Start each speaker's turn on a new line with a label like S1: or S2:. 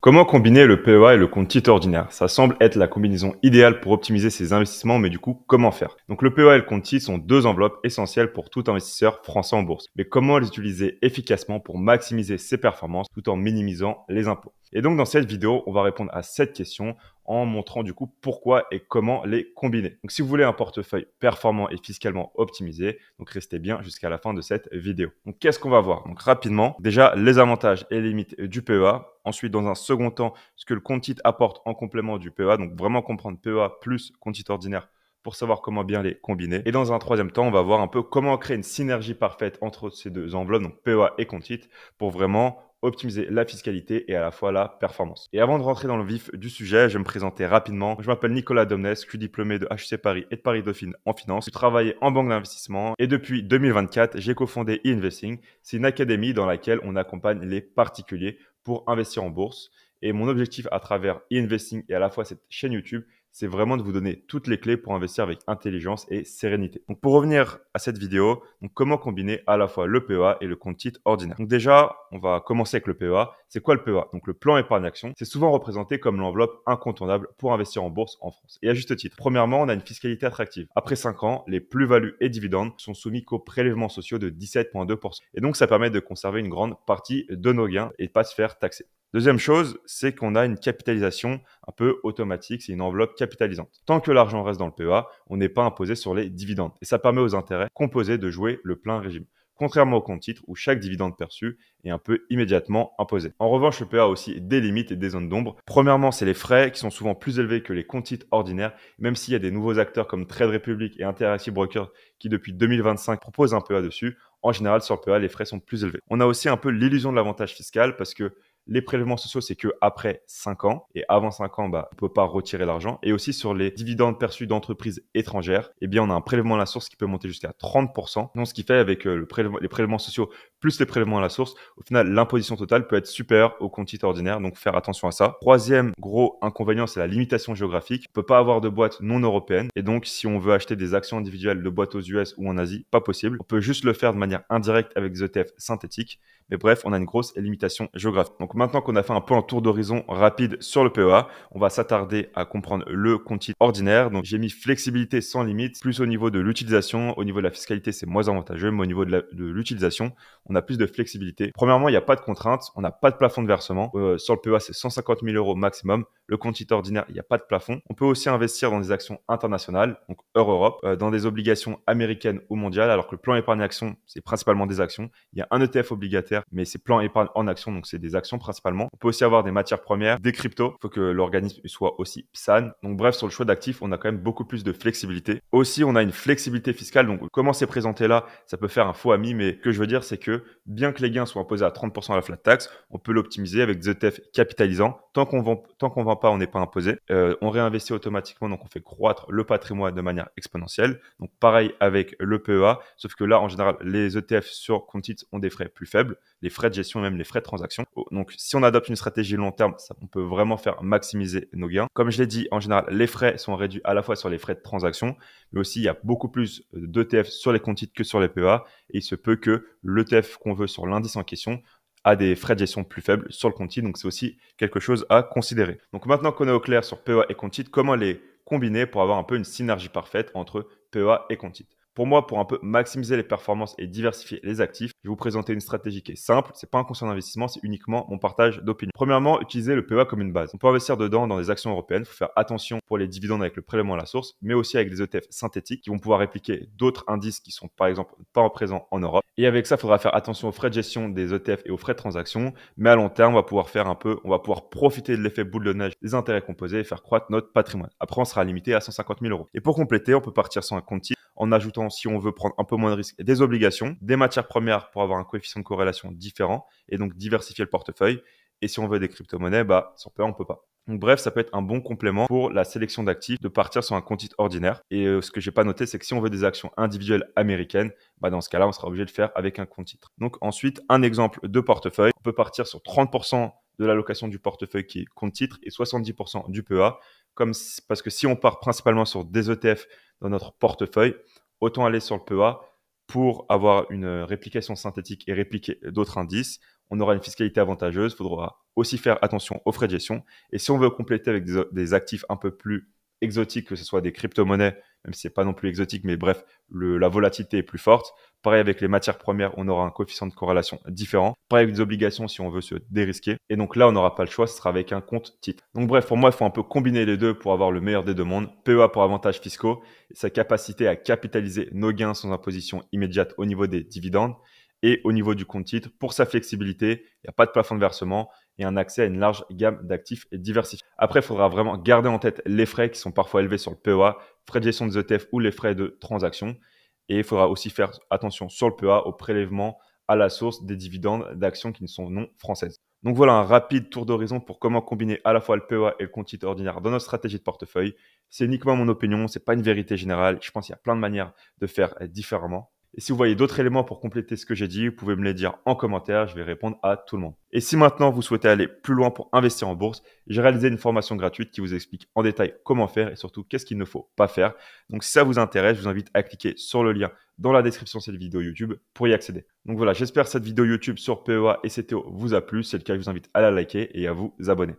S1: Comment combiner le PEA et le compte titre ordinaire? Ça semble être la combinaison idéale pour optimiser ses investissements, mais du coup, comment faire? Donc le PEA et le compte titre sont deux enveloppes essentielles pour tout investisseur français en bourse. Mais comment les utiliser efficacement pour maximiser ses performances tout en minimisant les impôts? Et donc dans cette vidéo, on va répondre à cette question en montrant du coup pourquoi et comment les combiner. Donc si vous voulez un portefeuille performant et fiscalement optimisé, donc restez bien jusqu'à la fin de cette vidéo. Donc qu'est-ce qu'on va voir? Donc rapidement, déjà les avantages et les limites du PEA. Ensuite, dans un second temps, ce que le compte titre apporte en complément du PEA, donc vraiment comprendre PEA plus compte titre ordinaire pour savoir comment bien les combiner. Et dans un troisième temps, on va voir un peu comment créer une synergie parfaite entre ces deux enveloppes, donc PEA et compte titre, pour vraiment optimiser la fiscalité et à la fois la performance. Et avant de rentrer dans le vif du sujet, je vais me présenter rapidement. Je m'appelle Nicolas Domnès, je suis diplômé de HEC Paris et de Paris Dauphine en finance. Je travaille en banque d'investissement et depuis 2024, j'ai cofondé e-Investing. C'est une académie dans laquelle on accompagne les particuliers pour investir en bourse. Et mon objectif à travers e-Investing et à la fois cette chaîne YouTube, c'est vraiment de vous donner toutes les clés pour investir avec intelligence et sérénité. Donc pour revenir à cette vidéo, donc comment combiner à la fois le PEA et le compte titre ordinaire. Donc déjà, on va commencer avec le PEA. C'est quoi le PEA? Donc le plan épargne action, c'est souvent représenté comme l'enveloppe incontournable pour investir en bourse en France. Et à juste titre. Premièrement, on a une fiscalité attractive. Après 5 ans, les plus-values et dividendes sont soumis qu'aux prélèvements sociaux de 17,2%. Et donc ça permet de conserver une grande partie de nos gains et pas se faire taxer. Deuxième chose, c'est qu'on a une capitalisation un peu automatique, c'est une enveloppe capitalisante. Tant que l'argent reste dans le PEA, on n'est pas imposé sur les dividendes. Et ça permet aux intérêts composés de jouer le plein régime. Contrairement au compte titre où chaque dividende perçu est un peu immédiatement imposé. En revanche, le PEA a aussi des limites et des zones d'ombre. Premièrement, c'est les frais qui sont souvent plus élevés que les comptes titres ordinaires, même s'il y a des nouveaux acteurs comme Trade Republic et Interactive Brokers qui depuis 2025 proposent un PEA dessus. En général, sur le PEA, les frais sont plus élevés. On a aussi un peu l'illusion de l'avantage fiscal parce que les prélèvements sociaux, c'est que après 5 ans. Et avant 5 ans, on ne peut pas retirer l'argent. Et aussi sur les dividendes perçus d'entreprises étrangères, eh bien, on a un prélèvement à la source qui peut monter jusqu'à 30%. Donc, ce qui fait avec les prélèvements sociaux plus les prélèvements à la source, au final, l'imposition totale peut être supérieure au compte titre ordinaire. Donc, faire attention à ça. Troisième gros inconvénient, c'est la limitation géographique. On ne peut pas avoir de boîte non européenne. Et donc, si on veut acheter des actions individuelles de boîtes aux US ou en Asie, pas possible. On peut juste le faire de manière indirecte avec des ETF synthétiques. Mais bref, on a une grosse limitation géographique. Donc maintenant qu'on a fait un peu un tour d'horizon rapide sur le PEA, on va s'attarder à comprendre le compte titre ordinaire. Donc j'ai mis flexibilité sans limite, plus au niveau de l'utilisation. Au niveau de la fiscalité, c'est moins avantageux, mais au niveau de l'utilisation, on a plus de flexibilité. Premièrement, il n'y a pas de contrainte, on n'a pas de plafond de versement. Sur le PEA, c'est 150 000 euros maximum. Le compte titre ordinaire, il n'y a pas de plafond. On peut aussi investir dans des actions internationales, donc Europe, dans des obligations américaines ou mondiales, alors que le plan épargne action, c'est principalement des actions. Il y a un ETF obligataire, mais c'est plan épargne en action, donc c'est des actions principalement. On peut aussi avoir des matières premières, des cryptos. Il faut que l'organisme soit aussi PSAN. Donc bref, sur le choix d'actifs, on a quand même beaucoup plus de flexibilité. Aussi, on a une flexibilité fiscale. Donc comment c'est présenté là, ça peut faire un faux ami, mais ce que je veux dire, c'est que bien que les gains soient imposés à 30% à la flat tax, on peut l'optimiser avec des ETF capitalisants. Tant qu'on vend pas, on n'est pas imposé. On réinvestit automatiquement, donc on fait croître le patrimoine de manière exponentielle. Donc pareil avec le PEA, sauf que là, en général, les ETF sur compte titre ont des frais plus faibles, les frais de gestion et même les frais de transaction. Donc si on adopte une stratégie long terme, on peut vraiment faire maximiser nos gains. Comme je l'ai dit, en général, les frais sont réduits à la fois sur les frais de transaction, mais aussi il y a beaucoup plus d'ETF sur les comptes titres que sur les PEA, et il se peut que l'ETF qu'on veut sur l'indice en question a des frais de gestion plus faibles sur le compte titre, donc c'est aussi quelque chose à considérer. Donc maintenant qu'on est au clair sur PEA et compte titre, comment les combiner pour avoir un peu une synergie parfaite entre PEA et compte titre? Pour moi, pour un peu maximiser les performances et diversifier les actifs, je vais vous présenter une stratégie qui est simple. C'est pas un conseil d'investissement, c'est uniquement mon partage d'opinion. Premièrement, utilisez le PEA comme une base. On peut investir dedans dans des actions européennes. Il faut faire attention pour les dividendes avec le prélèvement à la source, mais aussi avec des ETF synthétiques qui vont pouvoir répliquer d'autres indices qui sont par exemple pas présents en Europe. Et avec ça, il faudra faire attention aux frais de gestion des ETF et aux frais de transaction. Mais à long terme, on va pouvoir profiter de l'effet boule de neige des intérêts composés et faire croître notre patrimoine. Après, on sera limité à 150 000 euros. Et pour compléter, on peut partir sur un compte titre en ajoutant, si on veut prendre un peu moins de risques, des obligations, des matières premières pour avoir un coefficient de corrélation différent et donc diversifier le portefeuille. Et si on veut des crypto-monnaies, sur PEA, on ne peut pas. Donc bref, ça peut être un bon complément pour la sélection d'actifs de partir sur un compte titre ordinaire. Et ce que j'ai pas noté, c'est que si on veut des actions individuelles américaines, dans ce cas-là, on sera obligé de le faire avec un compte titre. Donc ensuite, un exemple de portefeuille. On peut partir sur 30% de l'allocation du portefeuille qui est compte titre et 70% du PEA. Parce que si on part principalement sur des ETF dans notre portefeuille, autant aller sur le PEA pour avoir une réplication synthétique et répliquer d'autres indices. On aura une fiscalité avantageuse, il faudra aussi faire attention aux frais de gestion. Et si on veut compléter avec des actifs un peu plus exotiques, que ce soit des crypto-monnaies, même si c'est pas non plus exotique, mais bref, la volatilité est plus forte. Pareil avec les matières premières, on aura un coefficient de corrélation différent. Pareil avec des obligations si on veut se dérisquer. Et donc là, on n'aura pas le choix, ce sera avec un compte titre. Donc bref, pour moi, il faut un peu combiner les deux pour avoir le meilleur des deux mondes. PEA pour avantages fiscaux et sa capacité à capitaliser nos gains sans imposition immédiate au niveau des dividendes et au niveau du compte titre pour sa flexibilité. Il n'y a pas de plafond de versement et un accès à une large gamme d'actifs et diversifiés. Après, il faudra vraiment garder en tête les frais qui sont parfois élevés sur le PEA, frais de gestion des ETF ou les frais de transaction. Et il faudra aussi faire attention sur le PEA au prélèvement à la source des dividendes d'actions qui ne sont non françaises. Donc voilà un rapide tour d'horizon pour comment combiner à la fois le PEA et le compte titre ordinaire dans notre stratégie de portefeuille. C'est uniquement mon opinion, c'est pas une vérité générale. Je pense qu'il y a plein de manières de faire différemment. Et si vous voyez d'autres éléments pour compléter ce que j'ai dit, vous pouvez me les dire en commentaire, je vais répondre à tout le monde. Et si maintenant vous souhaitez aller plus loin pour investir en bourse, j'ai réalisé une formation gratuite qui vous explique en détail comment faire et surtout qu'est-ce qu'il ne faut pas faire. Donc si ça vous intéresse, je vous invite à cliquer sur le lien dans la description de cette vidéo YouTube pour y accéder. Donc voilà, j'espère que cette vidéo YouTube sur PEA et CTO vous a plu. Si c'est le cas, je vous invite à la liker et à vous abonner.